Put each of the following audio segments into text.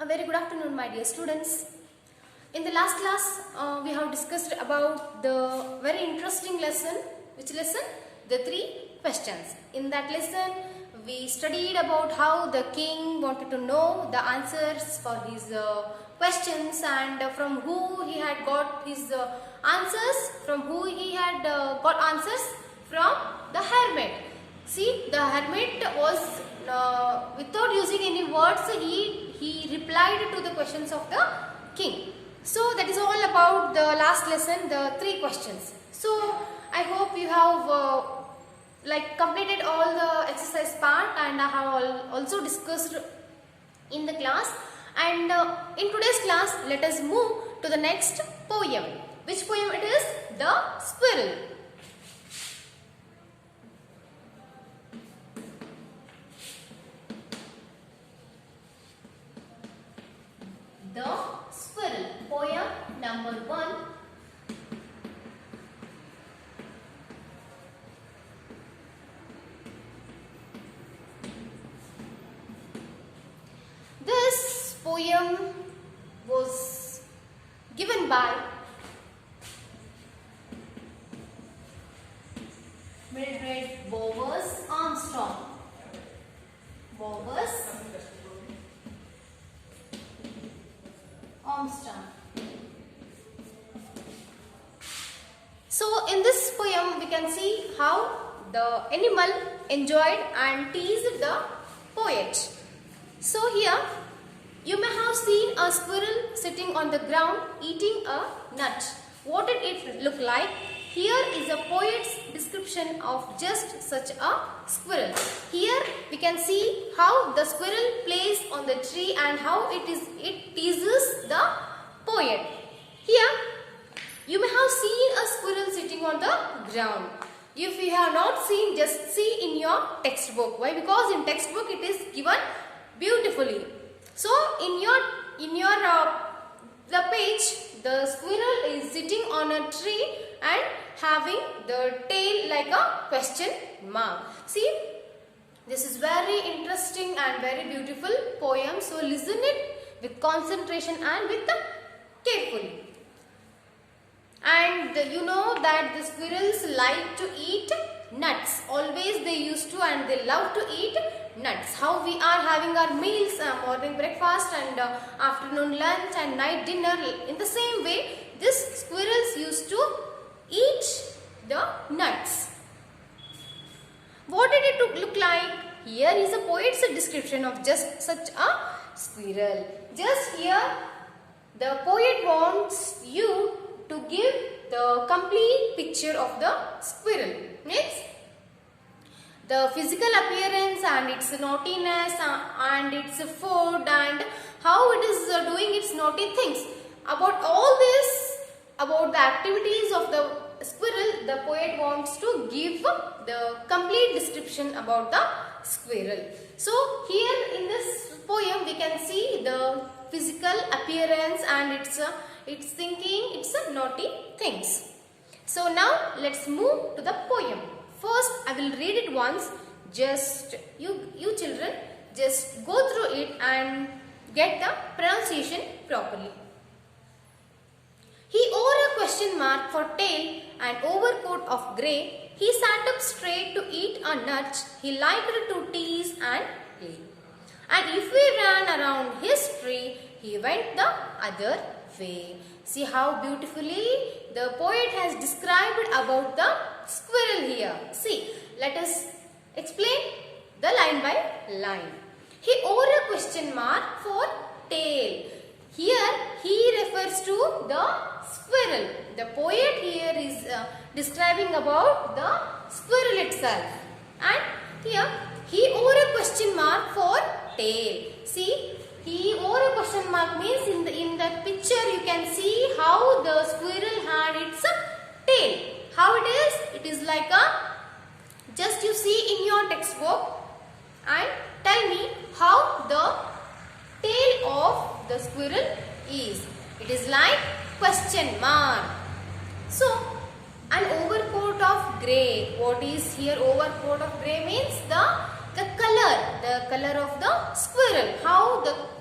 A very good afternoon, my dear students. In the last class, we have discussed about the very interesting lesson. Which lesson? The 3 questions. In that lesson, we studied about how the king wanted to know the answers for his questions and from who he had got his answers, from who he had got answers from the hermit. See, the hermit was without using any words, he replied to the questions of the king. So that is all about the last lesson, the 3 questions. So I hope you have completed all the exercise part, and I have also discussed in the class. And in today's class, let us move to the next poem. Which poem it is? The Squirrel. The Squirrel, poem number 1. This poem was given by Mildred Bowers Armstrong. So in this poem we can see how the animal enjoyed and teased the poet. So here you may have seen a squirrel sitting on the ground eating a nut. What did it look like? Here is a poet's description of just such a squirrel. Here we can see how the squirrel plays on the tree and how it teases the poet. Here you may have seen a squirrel sitting on the ground. If you have not seen, just see in your textbook. Why? Because in textbook it is given beautifully. So in your the page, the squirrel is sitting on a tree and having the tail like a question mark. See, this is very interesting and very beautiful poem. So listen it with concentration and with carefully. And you know that the squirrels like to eat nuts. Always they used to, and they love to eat nuts. How we are having our meals, morning breakfast and afternoon lunch and night dinner. In the same way, these squirrels used to eat the nuts. What did it look like? Here is a poet's description of just such a squirrel. Just here, the poet wants you to give the complete picture of the squirrel. Next, the physical appearance and its naughtiness and its food and how it is doing its naughty things. About all this, about the activities of the squirrel, the poet wants to give the complete description about the squirrel. So here in this poem we can see the physical appearance and its thinking, its naughty things. So now let's move to the poem. First I will read it once. Just you children just go through it and get the pronunciation properly. He wore a question mark for tail and overcoat of grey. He sat up straight to eat a nut. He liked to tease and play. And if we ran around his tree, he went the other way. See how beautifully the poet has described about the squirrel here. See, let us explain the line by line. He wore a question mark for tail. Here he refers to the squirrel. The poet here is describing about the squirrel itself. And here he wore a question mark for tail. See, he wore a question mark means in the picture you can see how the squirrel had its tail. How it is? It is like just you see in your textbook and tell me how the tail of the squirrel is. It is like question mark. So an overcoat of grey. What is here overcoat of grey means? The color of the squirrel.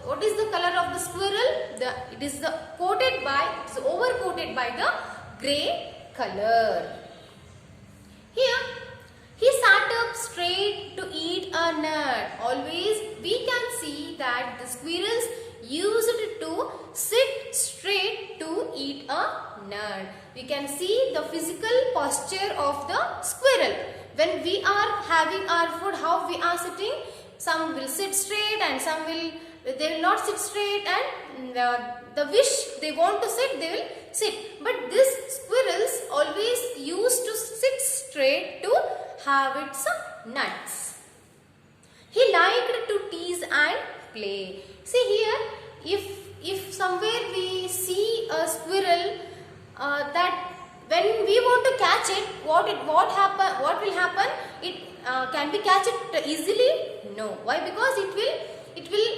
What is the color of it is over coated by the gray color. Here, he sat up straight to eat a nut. Always we can see that the squirrels used to sit straight to eat a nut. We can see the physical posture of the squirrel. When we are having our food, how we are sitting? Some will sit straight and they will not sit straight, and the wish they want to sit, they will sit. But these squirrels always used to sit straight to have its nuts. He liked to tease and play. See here, if somewhere we see a squirrel, that when we want to catch it, what will happen? It can we catch it easily? No. Why? Because it will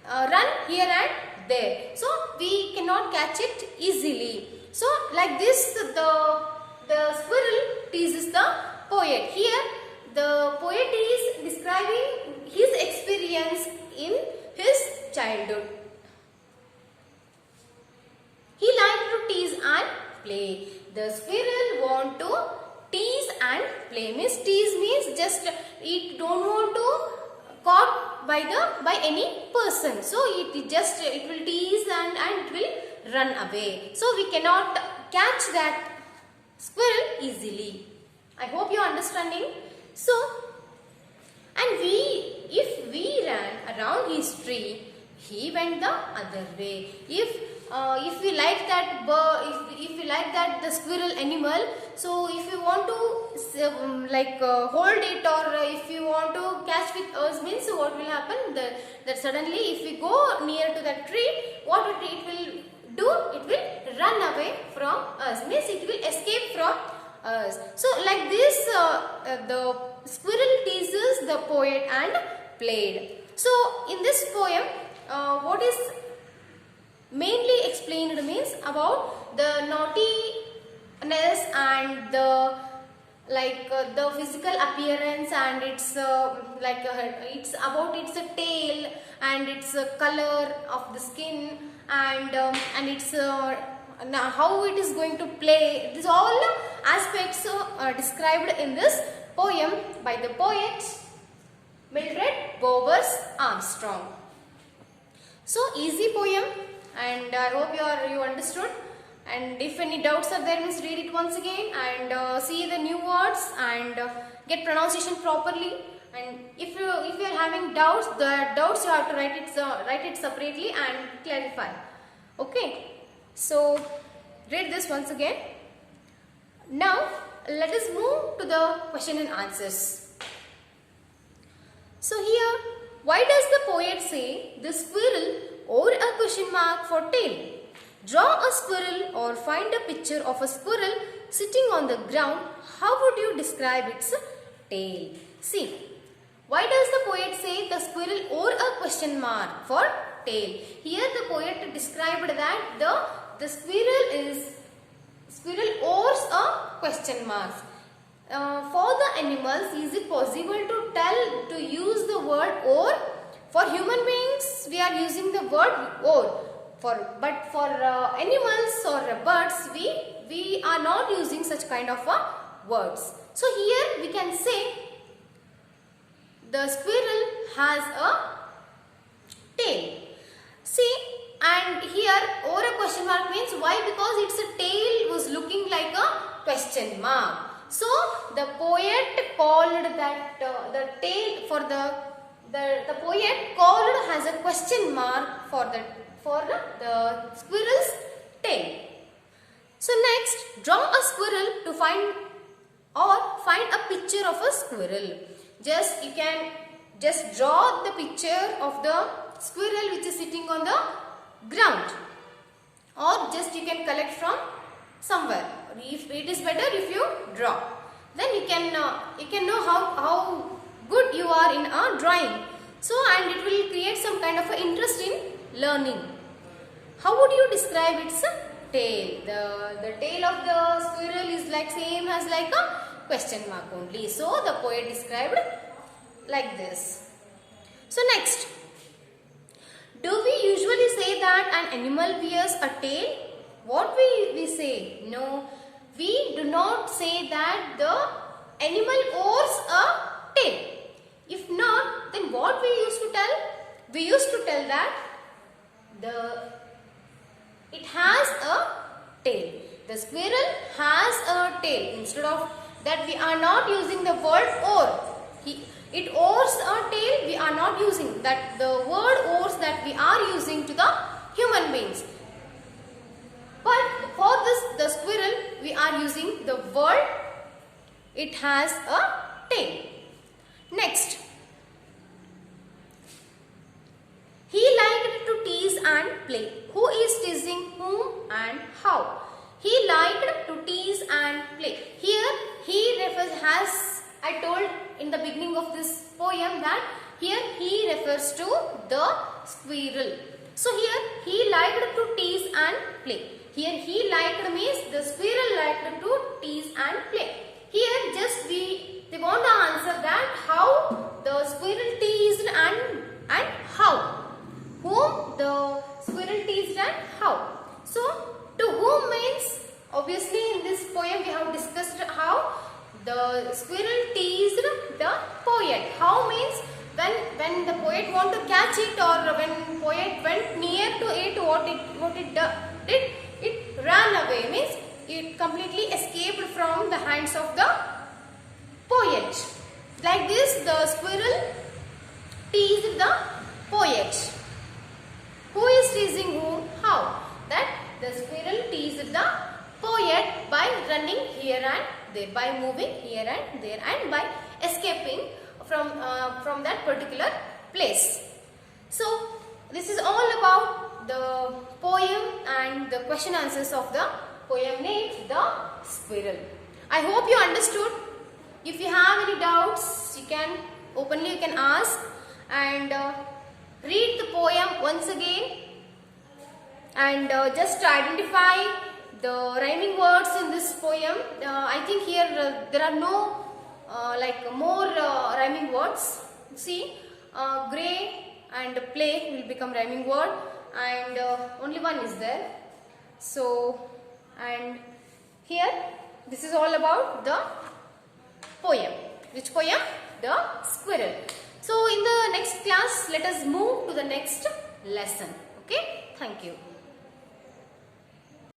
run here and there. So we cannot catch it easily. So like this, the squirrel teases the poet. Here the poet is describing his experience in his childhood. He liked to tease and play. The squirrel want to tease and play. Tease means just it don't want to caught by any person. So it will tease and it will run away. So we cannot catch that squirrel easily. I hope you are understanding. So, and if we ran around his tree, he went the other way. If we like that bird, if we like that the squirrel animal, so if you want to hold it, or if you want to catch with us, means what will happen? That suddenly if we go near to that tree, what it will do? It will run away from us. Means it will escape from us. So like this, the squirrel teases the poet and played. So in this poem, what is mainly explained means about the naughtiness and the physical appearance, and it's it's about its tail and its color of the skin, and its how it is going to play. These all aspects are described in this poem by the poet Mildred Bowers Armstrong. So easy poem, and I hope you understood. And if any doubts are there, means read it once again and see the new words and get pronunciation properly. And if you are having doubts, the doubts you have to write it separately and clarify. Okay. So read this once again. Now let us move to the question and answers. So here, why does the poet say the squirrel or a question mark for tail? Draw a squirrel or find a picture of a squirrel sitting on the ground. How would you describe its tail? See, why does the poet say the squirrel or a question mark for tail? Here the poet described that the squirrel ors a question mark. For the animals, is it possible to use the word or? For human beings, we are using the word or. But for animals or birds, we are not using such kind of words. So here we can say the squirrel has a tail. See, and here or a question mark means why? Because its tail was looking like a question mark. So the poet called that the tail for the poet called has a question mark for the squirrel's tail. So next, draw a squirrel to find a picture of a squirrel. You can just draw the picture of the squirrel which is sitting on the ground, or just you can collect from somewhere. If it is better if you draw, then you can know how good you are in a drawing. So, and it will create some kind of interest in learning. How would you describe its tail? The tail of the squirrel is like same as like a question mark only. So the poet described like this. So next, do we usually say that an animal wears a tail? What we say? No, we do not say that the animal wears a tail. If not, then what we used to tell? We used to tell that it has a tail. The squirrel has a tail. Instead of that, we are not using the word or. It owns a tail. We are not using that. The word owns that we are using to the human beings. But for this, the squirrel, we are using the word it has a tail. Next. He liked to tease and play. Who is teasing whom and how? He liked to tease and play. Here he refers, as I told in the beginning of this poem, that here he refers to the squirrel. So here he liked to tease and play. Here he liked means the squirrel liked to tease and play. Here just we want to answer that how the squirrel teased and how. Whom the squirrel teased and how. So to whom means, obviously in this poem we have discussed how the squirrel teased the poet. How means when the poet want to catch it, or when poet went near to it, what it did, it ran away, means it completely escaped from the hands of the poet. Like this, the squirrel teased the poet. Who is teasing whom? How? That the squirrel teased the poet by running here and there, by moving here and there, and by escaping from that particular place. So this is all about the poem and the question answers of the poem named The Squirrel. I hope you understood. If you have any doubts, you can ask, and read the poem once again, and just identify the rhyming words in this poem. I think here there are no more rhyming words. See, grey and play will become rhyming word, and only one is there. So, and here this is all about the poem. Which poem? The Squirrel. So in the next class, let us move to the next lesson. Okay, thank you.